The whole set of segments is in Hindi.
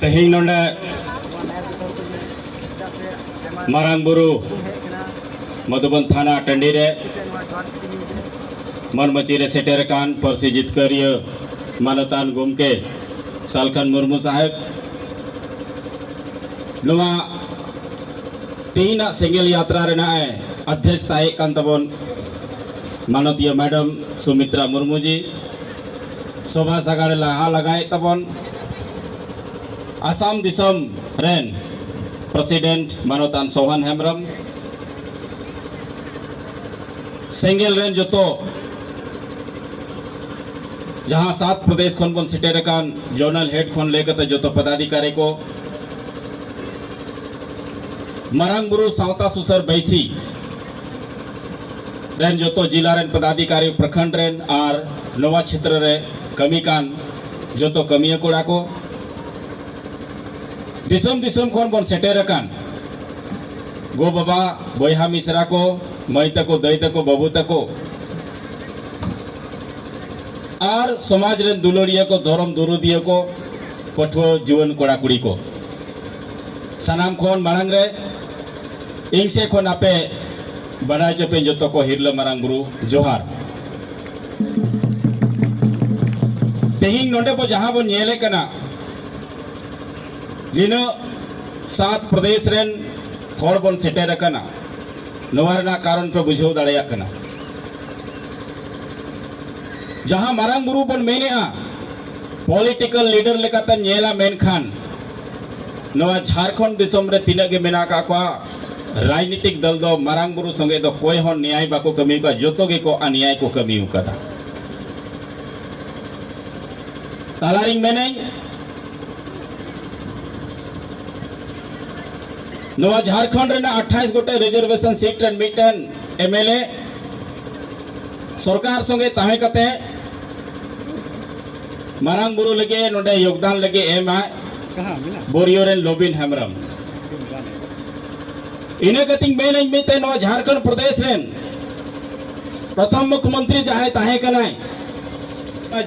तेहिं नोंडे मारांग बुरु मधुबन थाना टंडी रे मनमची रे सेटेर कान परसी जितकरिय मानतान गुमके सालखान मुर्मू साहेब नुआ तीना सेंगेल यात्रा रे नाए अध्यक्ष ताहे कान तबन मानतीय मैडम सुमित्रा मुर्मू जी शोभा सागाड़े लहा लगाए तबन आसाम दिसम रेन प्रेसिडेंट मानतान सोहान हेम्ब्रम सेंगेल रेन जोतो जहां 7 प्रदेश खन बन सेटेर कान जोनल हेड खन लेकते जोतो पदाधिकारी को मारांग बुरु सावता सुसर बैसी रेन जोतो जिला रेन पदाधिकारी प्रखंड रेन और नवा क्षेत्र रे कमी कान जोतो कमिया कोड़ा को दिसम दिसम खन बन सेटेर कान गो बाबा बोहा मिश्रा को मई तको दई तको बाबू तको और समाज रेन दुलड़िया को धर्म दुरुदिया को पठुआ जुवन कोड़ा कुड़ी को सनाम खन मारांग रे इंग से खन आपे बड़ाई चपे जोतो को हिरला मारांग बुरु जोहार तेहिं नोंडे को जहां बन नेले कना लिनो 7 प्रदेश रेन हर बन सेटेर कना नवारना कारण पे बुझाव दाड़ेया कना जहां मारांग बुरु बन मेनेआ पॉलिटिकल लीडर लेकाते नेला मेनखान नवा झारखंड दिसम रे तिना गे मेना का को राजनीतिक दल दो मारांग बुरु संगे दो कोई हन न्याय बाको कमी का जोतो गे को अन्याय को कमी उकदा तालारिंग मेने नवा झारखंड रेना 28 गोटे reservation seat rain mitten MLA सरकार संगे ताहे कते मारांग बुरु लगे नोडे योगदान लगे एम बोरियो रेन लोबिन हेम्ब्रम इने कतिंग मेन मिते नवा झारखंड प्रदेश रेन प्रथम मुख्यमंत्री जहां ताहे कनाय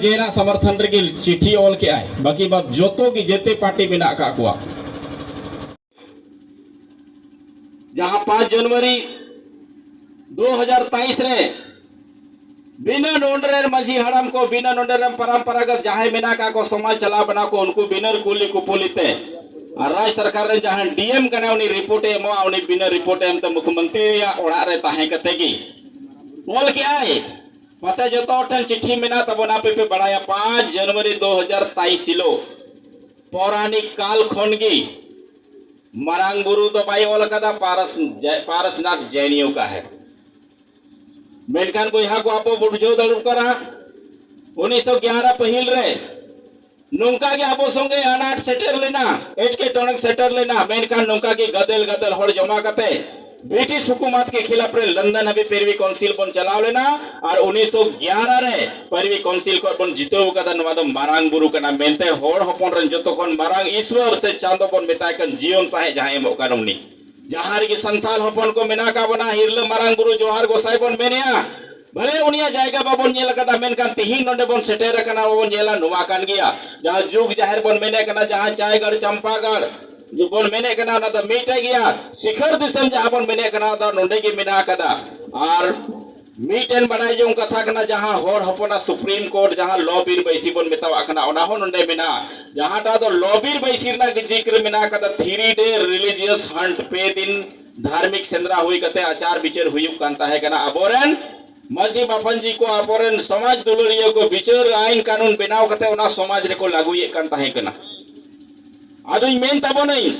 जेना समर्थन रे चिट्ठी ओल के आय बाकी बात जोतो की जेते पार्टी बिना का कुआ जहां 5 जनवरी 2023 रे बिना नोंडरेर माझी हड़ाम को बिना नोंडरेर परंपरागत जहां मेना का को समाज चला बना को उनको बिनर कुली को पोलिते और राज्य सरकार रे जहां डीएम कना उनी रिपोर्ट एमो उनी बिना रिपोर्ट एम त मुख्यमंत्री या ओड़ा रे ताहे कते की बोल के आए पसे जोतो ठन चिट्ठी मेना तबना पे बड़ाया 5 जनवरी 2023 हिलो पौराणिक काल खनगी मारांग बुरु तो पाई ओल कदा पारसनाथ जैनियों का है मेनखान को यहाँ को आपो बुझो दलुर करा 1911 पहिल रे नौका के आपो संगे अनाट सेटर लेना एटके टोनक सेटर लेना मेनखान नौका की गदल गदल हड़ जमा करते ब्रिटिश हुकूमत के खिलाफ रे लंदन हबी पेरवी काउंसिल बन चलाव लेना और 1911 रे पेरवी काउंसिल को बन जितो कदा नवा दो मारांग बुरु कना मेनते होड़ हपन रन जतो कोन मारांग ईश्वर से चांदो बन मेताय कन जीवन साहे जाहे मो कानुनी जहां रे संथाल हपन को मेना का बना हिरले मारांग बुरु जोहार गोसाई बन मेनिया भले उनिया जायगा बाबन नेल कदा मेनकान तिहिं नोंडे बन सेटेर कना बाबन नेला नुवा कान गिया जहां जुग जाहिर बन मेने कना जहां चायगढ़ चंपागढ़ जो बन मेने कना ना द मीटे गया शिखर दिसम जहां बन मेने कना द नोंडे के मेना कदा और मीटेन बनाई जो कथा कना जहां होड़ हपना सुप्रीम कोर्ट जहां लॉ बीर बैसी बन मेतावा कना ओना हो नोंडे मेना जहां ता दो लॉ बीर बैसी ना जिक्र मेना कदा 3 डे रिलीजियस हंट पे दिन धार्मिक सेंद्रा हुई कते आचार विचार हुई कांता है कना अबोरन मजी बापन जी को अबोरन समाज दुलरियो को विचार आईन कानून बनाव कते ओना समाज रे को लागू ये कांता है कना आदो मेन तबो नहीं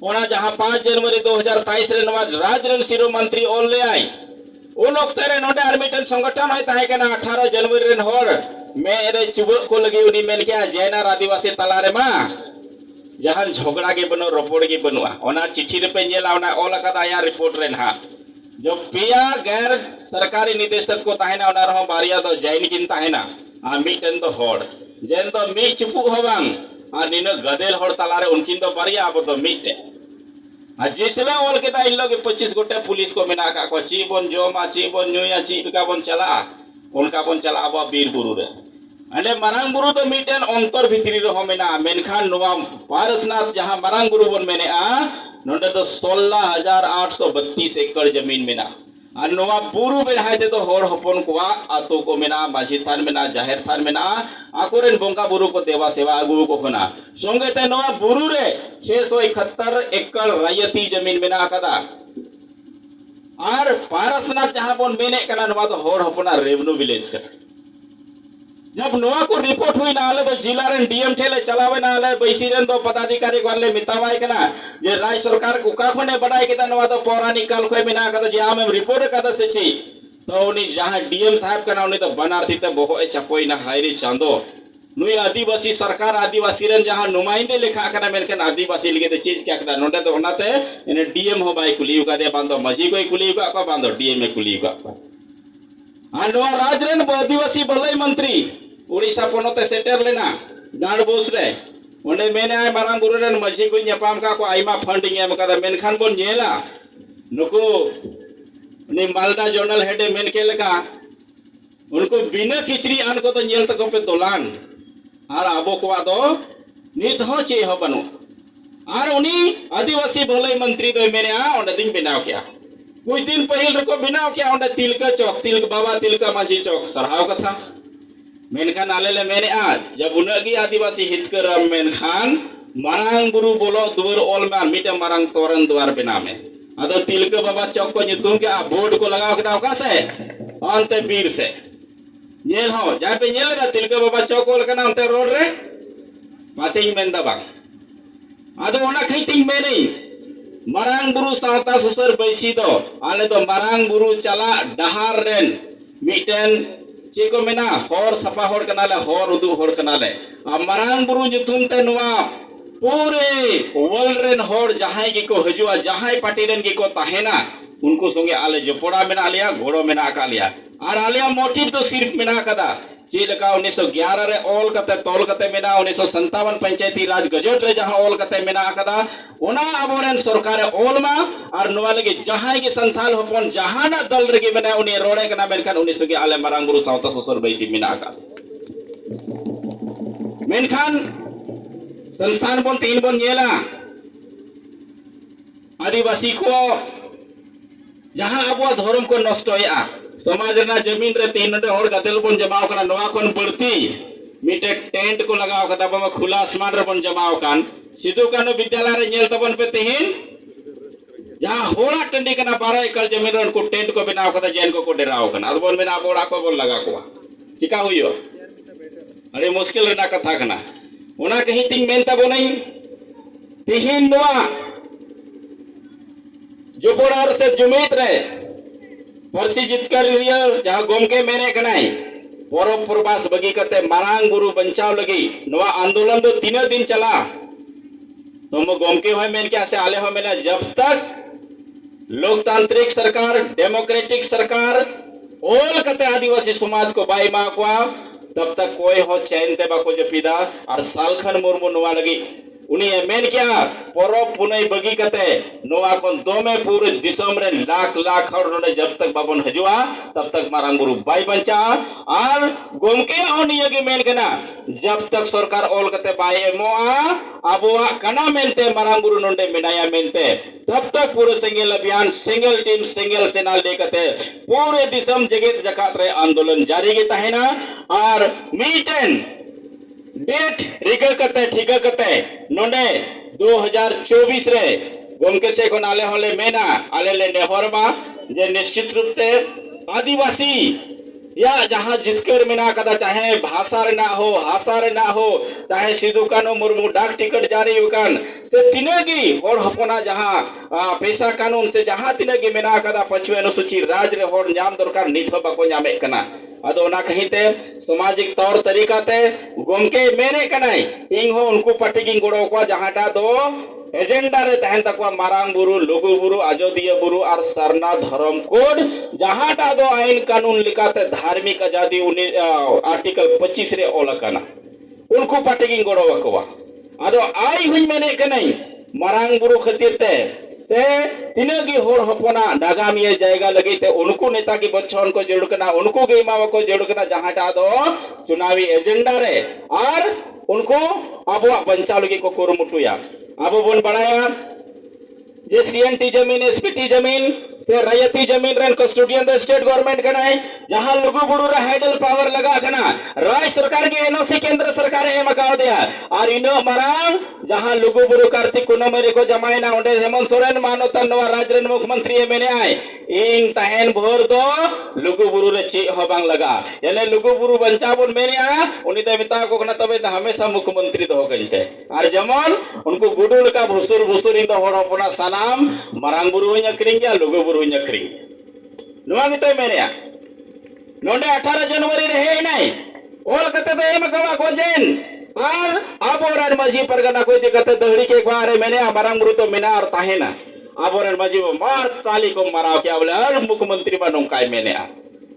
ओना जहां 5 जनवरी 2023 रे नवा राजरन सिरो मंत्री ओल ले आई उन वक्त रे नोडे आर्मिटन संगठन होय ताहे कना 18 जनवरी रे होर मे रे चुबुर को लगी उनी मेन के जैनार आदिवासी तलारे मा जहां झगड़ा के बनो रपोड़ के बनवा ओना चिट्ठी रे पे नेला ओना ओल कदा या रिपोर्ट रे ना जो पिया गैर सरकारी निदेशक को ताहेना ओना रहो बारिया दो जैन किन ताहेना आ मिटन दो होड़ जेन दो मी चुपु होबांग और निन गदेल हड़ तलारे उनकिन दो बारिया अब दो मिटे आ जिसले ओल के ता इन लोग 25 गोटे पुलिस को मेना का को ची बन जोमा ची बन नुया ची का बन चला उनका बन चला अब बीर बुरु रे अने मरांग बुरु तो मीटेन अंतर भितरी रहो मेना मेनखान नोवा पारसनाथ जहां मरांग बुरु बन मेने नोंडे तो 16,832 एकड़ जमीन मेना और नोवा बुरु बेहाय ते तो होर हपन कोआ आतो को मेना माझी थान मेना जाहिर थान मेना आकोरेन बोंगा बुरु को देवा सेवा आगु को होना संगे ते नोवा बुरु रे 671 एकड़ रायती जमीन मेना कदा और पारसनाथ जहां बन मेने कना नोवा तो होर हपना रेवन्यू विलेज का जब नोवा को रिपोर्ट हुई ना तो जिला रेन डीएम ठेले चलावे ना बैसी रेन तो पदाधिकारी को ले मितावाय कना जे राज्य सरकार को का कोने बड़ाई केता नोवा तो पौराणिक काल को मिना कदा जे आम रिपोर्ट कदा से छी तो उनी जहां डीएम साहब कना उनी तो बनारती ते बोहो ए चपोई ना हायरी चांदो नुई आदिवासी सरकार आदिवासी रेन जहां नुमाइंदे लेखा कना मेनकन आदिवासी लिगे ते चीज क्या कदा नोडे तो ओनाते इने डीएम हो बाई कुलियु का दे बांदो मजी कोई कुलियु का बांदो डीएम में कुलियु का आनवा राजरेन आदिवासी भलाई मंत्री उड़ीसा पोनोते सेटर लेना गांड बोस रे ओंडे मेने आय मारांग बुरु रेन मजी को न्यापाम का को आइमा फंडिंग एम कदा मेनखान बोन नेला नुको नि मालदा जर्नल हेडे मेन के लेका उनको बिना खिचड़ी आन को तो नेल तक पे दोलान आर आबो को दो नित हो चे हो बनु आर उनी आदिवासी भलाई मंत्री दो मेने आ ओंडे दिन बनाव किया कुछ दिन पहले को बनाव किया ओंडे तिलका चौक तिलक बाबा तिलका माझी चौक सरहाव कथा मेनखान आले मेने आज जब उनगी आदिवासी हितकर मेनखान मारांग बुरु बोलो दुवर ओल में मिटे मारांग तोरन द्वार बिना में अदो तिलका बाबा चौक को nyutum के बोर्ड को लगाओ के का से अंते बीर से नेल हो जहां पे नेल रे तिलका बाबा चौक ओल कना अंते रोड रे पासिंग मेंदा बा अदो ओना खैतिंग में नहीं मारांग बुरु सावता सुसर बैसी दो आले तो मारांग बुरु चला डहार रेन मिटेन चेको मेना होर सफा होर कनाले होर उदु होर कनाले मारांग बुरु nyutum ते नुआ पूरे वर्ल्ड रेन होर जहां की को हजुआ जहां पार्टी रेन की को ताहेना उनको संगे आले जोपड़ा मेना लिया घोड़ो मेना का लिया और आलिया मोटिव तो सिर्फ मेना कदा चेलका 1911 रे ऑल कते तोल कते मेना 1957 पंचायती राज गजट रे जहां ऑल कते मेना कदा ओना अबोरेन सरकार ऑल मा और नोवा लगे जहां की संथाल होपन जहां ना दल रे मेना उनी रोड़े कना मेनखान उनी सगे आले मारांग बुरु सावता ससुर बैसी मेना का मेनखान संस्थान बन तीन बन नेला आदिवासी को जहां अब धर्म को नष्ट होया समाज रे जमीन रे तीन और गतेल बन जमाव कना नोवा कोन बढ़ती मिटे टेंट को लगाव कदा बम खुला आसमान रे बन जमाव कान सिधु कानो विद्यालय रे नेल तबन पे तिहिन जहां होड़ा टंडी कना 12 एकड़ जमीन रे को टेंट को बनाव कदा जैन को डेराव कना अद बोल मेना बोड़ा को बोल लगा को चिका हुइयो अरे मुश्किल रे ना कथा कना ओना कहीं तिंग मेनता बोनई तिहिन नोवा जो बोड़ा और से जुमित रे परसी जितकर जहां गोमके मेने कनाई परो प्रवास बगी कते मारांग बुरु बंचाव लगी नवा आंदोलन दो 3 दिन चला तो मो गोमके होय मेन के आसे आले हो मेना जब तक लोकतांत्रिक सरकार डेमोक्रेटिक सरकार ओल कते आदिवासी समाज को बाई मा को तब तक कोई हो चैन ते बाको जपीदा और सालखन मुर्मू नवा लगी उनी मेन क्या परो पुनई बगी कते नोवा कोन दोमे पूरे दिसम रे लाख लाख और नोने जब तक बाबन हजुआ तब तक मारांग बुरु बाई बंचा और गोमके होनिया के मेन कना जब तक सरकार ओल कते बाई एमोआ अबोआ कना मेनते मारांग बुरु नोंडे मेनाया मेनते तब तक पूरे सिंगल अभियान सिंगल टीम सिंगल सेना लेकते पूरे दिसम जगत जकात रे आंदोलन जारी के तहेना और मीटन डेट रिगा कते ठिका कते नोंडे 2024 रे गोमके से को नाले होले मेना आले ले नेहरमा जे निश्चित रूप से आदिवासी या जहां जितकर मेना कदा चाहे भाषा रे ना हो हासा रे ना हो चाहे सिधु कानो मुर्मू डाक टिकट जारी उकान से तिनेगी और हपना जहां पैसा कानून से जहां तिनेगी मेना कदा पछवे अनुसूची राज रे होर नाम दरकार निथ बाको नामे कना अदो ना कहिते सामाजिक तौर तरीका ते गोमके मेने कनाई इंग हो उनको पटिकिंग गोड़ो को जहांटा दो एजेंडा रे तहन तकवा मारांग बुरु लघु बुरु आजोदीय बुरु और सरना धर्म कोड जहांटा दो आईन कानून लिखाते धार्मिक आजादी आर्टिकल 25 रे ओलकना उनको पटिकिंग गोड़ो वकवा अदो आई हुई मेने कनाई मारांग बुरु खतिर ते से तिनगी होड़ हपना नागामिया जायगा लगी ते उनको नेता की बच्चों को जरूर करना उनको के इमाम को जरूर करना जहाँ टा दो चुनावी एजेंडा रे और उनको अब बंचा लगी को कुरुमुटुया अब बोन बढ़ाया जे सीएनटी जमीन एसपीटी जमीन से रयती जमीन रेन कस्टोडियन रे स्टेट गवर्नमेंट कना है जहां लुगु बुरु रे हैडल पावर लगा कना राज्य सरकार के एनओसी केंद्र सरकार एम का दिया और इनो मरांग जहां लुगु बुरु कार्तिक कुनमरे को जमायना ओंडे हेमंत सोरेन मानवता नवा राज्य रेन मुख्यमंत्री ए मेने आए इंग तहन भोर दो लुगु बुरु रे ची हो बांग लगा यानी लुगु बुरु बंचाबन मेने आ उनी ते मिता को कना तबे हमेशा मुख्यमंत्री दो गइते और जमन उनको गुडुल का भुसुर भुसुर इन दो होड़ अपना सलाम मरांग बुरु अक्रिंग या लुगु बुरु अक्रिंग नुआ गिते मेने आ नोंडे 18 जनवरी रे हे नाई ओल कते तो एम कवा को जेन और आबोरन मजी परगना कोई दिक्कत दहड़ी के बारे मैंने मरांग बुरु तो मेना और ताहेना आबोरन मजी मार ताली को मराव क्या बोले और मुख्यमंत्री बा नोंकाय मेने आ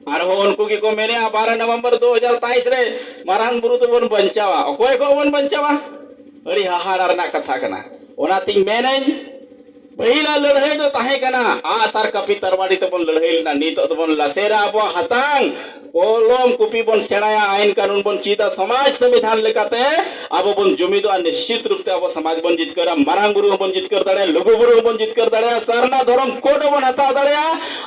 और हो उनको की को मेने 12 नवंबर 2023 रे मरांग बुरु तो बन बंचावा कोई को बन बंचावा अड़ी हाहार ना कथा कना ओना तिंग मेने पहिला लड़ाई जो ताहे कना आसार कपी तरवाड़ी तो बन लड़ाई ना नीत तो बन लसेरा अब हतांग कोलम कुपी बन सेड़ाया आईन कानून बन चीता समाज संविधान लेकाते अब बन जुमिदो निश्चित रूप से अब समाज बन जीत कर मरांग बुरु बन जीत कर दड़े लघु बुरु बन जीत कर दड़े सरना धर्म कोड बन हता दड़े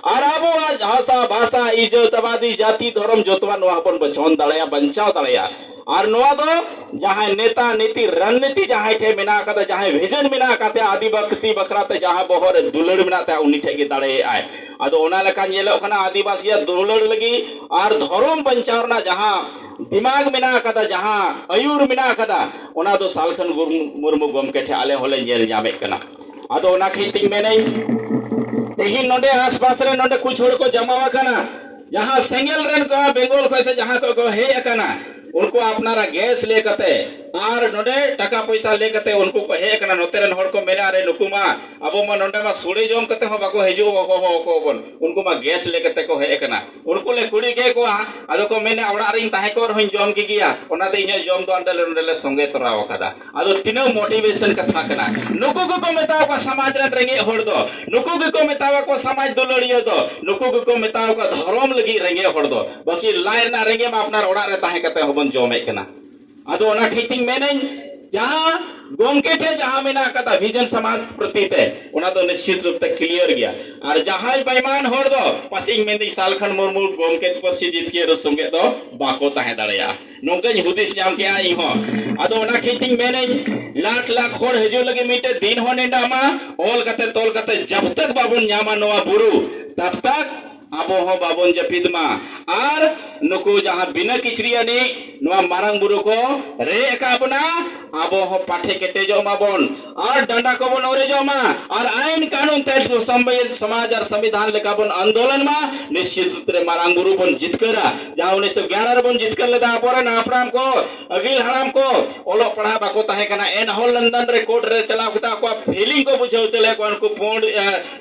और अब भाषा भाषा इज्जतवादी जाति धर्म जोतवा नवा बन बचन दड़े बंचाव दड़े और नवा दो जहां नेता नीति रणनीति जहां ठे मेना कते जहां विजन मेना कते आदिवासी बखराते जहां बहर दुलड़ मेनाते उनी ठे के दाड़े आए अदो ओना लेका नेलो खना आदिवासी दुलड़ लगी और धर्म बंचावना जहां दिमाग मेना कदा जहां अयुर मेना कदा ओना दो सालखन मुर्मु गमके ठे आले होले नेल जामे कना अदो ओना खैतिंग मेने तेही नोडे आसपास रे नोडे कुछ होड़ को जमावा कना जहां सेंगल रेन को बेंगोल को से जहां को हे कना उनको अपनारा गैस ले कते और नोडे टका पैसा ले कते उनको को हे कना नोते रेन होड़ को मेरे आरे नुकुमा अबो म नोडे मा सुड़ी जोम कते हो बाको हेजु को बन उनको मा गैस ले कते को हे कना उनको ले कुड़ी के को आदो को मेने आवड़ा रिन ताहे को होइन जोम की गिया ओना दे इने जोम दो अंडले नोडे संगे तराव कदा आदो तिनो मोटिवेशन कथा कना नुको को मेताव को समाज रेन रेंगे होड़ दो नुको को मेताव को समाज दुलड़ियो दो नुको को मेताव को धर्म लगी रेंगे होड़ दो बाकी लाइन ना रेंगे मा अपना ओड़ा रे ताहे कते हो जोमे कना अदो ओना खैतिंग मेने जहां गोमके थे जहां मेना कता विजन समाज प्रति ते ओना तो निश्चित रूप से क्लियर गया और जहां बेईमान होड़ दो पासिंग मेंदी सालखन मुर्मु गोमके पसी जीत के रसंगे तो बाको ताहे दड़या नोंकन हुदिस नाम के आई हो अदो ओना खैतिंग मेने लाख लाख होड़ हजू लगे मिटे दिन हो नेंडा मा ओल कते तोल कते जब तक बाबन न्यामा नवा बुरु तब तक आबो हो बाबन जपिद मा और नुकु जहां बिना किचरियानी नवा मारंग बुरु को रे एकाबना आबो हो पाठे केटे जो माबन और डंडा को बन ओरे जो मा और आईन कानून ते समाज और संविधान लेकाबन आंदोलन मा निश्चित रूप से मारंग बुरु बन जीत करा जहां 1911 रे बन जीत कर लेदा अपरे नापराम को अगिल हराम को ओलो पढ़ा बाको ताहे कना एन होल लंदन रे कोर्ट रे चलाव कता को फीलिंग को बुझाव चले को उनको पोंड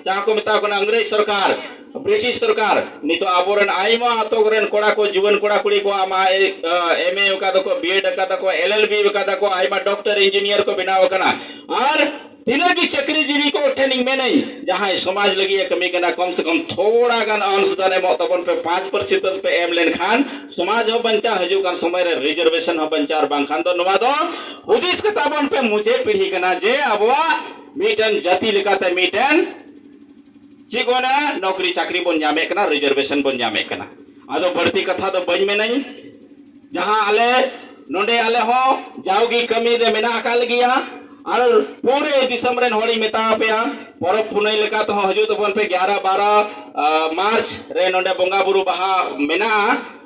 जहां को मिता को अंग्रेज सरकार ब्रिटिश सरकार नितो आबोरन आइमा आतोगरेन कोड़ा को जीवन कोड़ा कुड़ी को आमा एमए का दको बीएड का दको एलएलबी का दको आइमा डॉक्टर इंजीनियर को बनाव कना और तीनों की चक्री जीवी को ट्रेनिंग में नहीं जहां समाज लगी है कमी कना कम से कम थोड़ा गान अंशदान मतबन पे 5% पे एम लेन खान समाज हो बंचा हजू कान समय रे रिजर्वेशन हो बंचा और बांखान दो नवा दो हुदिस कताबन पे मुझे पीढ़ी कना जे अबवा मीटन जाति लेकाते मीटन चिकोना नौकरी चाकरी बन जामे कना रिजर्वेशन बन जामे कना आदो बढ़ती कथा तो बज में नहीं जहां आले नोंडे आले हो जाओगी कमी दे मेना अकाल गया और पूरे दिसंबर रेन होड़ी मेता पे परब पुनई लेका तो हजू तो बन पे 11-12 मार्च रे नोंडे बोंगा बुरु बहा मेना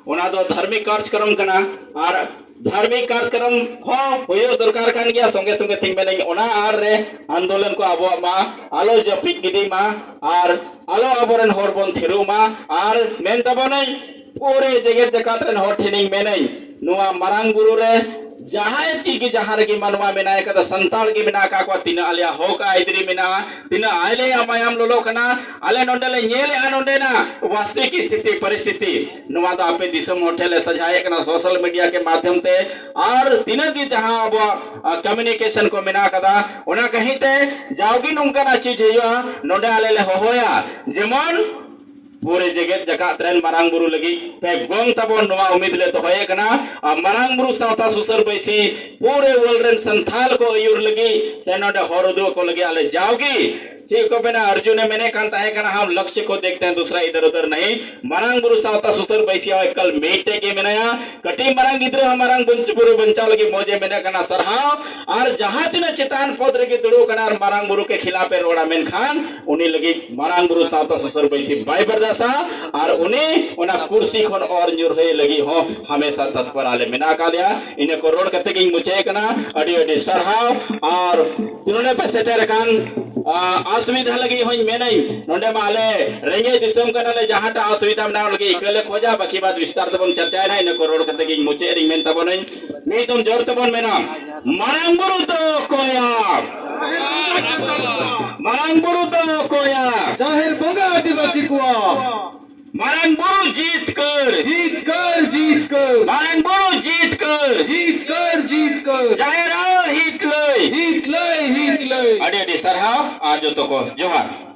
ओना दो धार्मिक कार्यक्रम कना और धार्मिक कार्यक्रम हो होयो दरकार कान गया संगे संगे थिंग में नहीं ओना आर रे आंदोलन को आबो मा आलो जपिक गिदी मा और आलो आबोरन होर बन थिरु मा और मेन तबो नहीं पूरे जगत जकात रेन होर थिनिंग में नहीं नुआ मरांग बुरु रे जहां की जहां रे मनवा मेना कदा संताल के मेना का को तीना आलिया होका इदरी मेना तीना आले मायाम लोलो कना आले नोंडले नेले आ नोंडे ना वास्तविक स्थिति परिस्थिति नवा दा आपे दिसम होटल सजाए कना सोशल मीडिया के माध्यम ते और तीना की जहां अब कम्युनिकेशन को मेना कदा ओना कहीं ते जाओगी नोंका चीज हुआ नोंडे आले ले होया जेमन पूरे जगत जगत ट्रेन मारांग बुरु लगी पे गोंग तबन नवा उम्मीद ले तो होए कना मारांग बुरु सावता सुसर बैसी पूरे वर्ल्ड रेन संथाल को अयुर लगी से नोंडे होरदु को लगी आले जाओगी ठीक को बेना अर्जुन ने मैंने कहता है कि हम लक्ष्य को देखते हैं दूसरा इधर उधर नहीं मरांग बुरु सावता सुसर बैसिया कल मेटे के मेनाया कटी मरांग इधर हमारांग बंच बुरु बंचा लगी मौजे मैंने कहना सरहाव और जहां तिना चितान पद रे दुड़ो कना और मरांग बुरु के खिलाफ रोड़ा मेन खान उनी लगी मरांग बुरु सावता सुसर बैसी बाय बरदासा और उन्हें उना कुर्सी खन और न्यूर होए लगी हो हमेशा तत्पर आले मेना कालिया इने को रोड कते की मुचे कना अडी अडी सरहाव और तिनुने पे सेटर कान असुविधा लगी होई मेनई नोंडे माले रेंगे दिसम कनाले जहाटा असुविधा ना लगी इकले खोजा बाकी बात विस्तार तबन चर्चा ना इने को रोड कते की मुचे रिंग मेन तबन नहीं तुम जोर तबन मेना मारंगबुरु तो कोया मारंगबुरु तो कोया जाहिर बंगा आदिवासी कुआ मारंगबुरु जीत कर जीत कर जीत कर मारंगबुरु जीत कर जीत कर जीत कर जाहिर हिट लय हिट लय हिट लय अडी अडी सरहाव आज जो तो को जोहार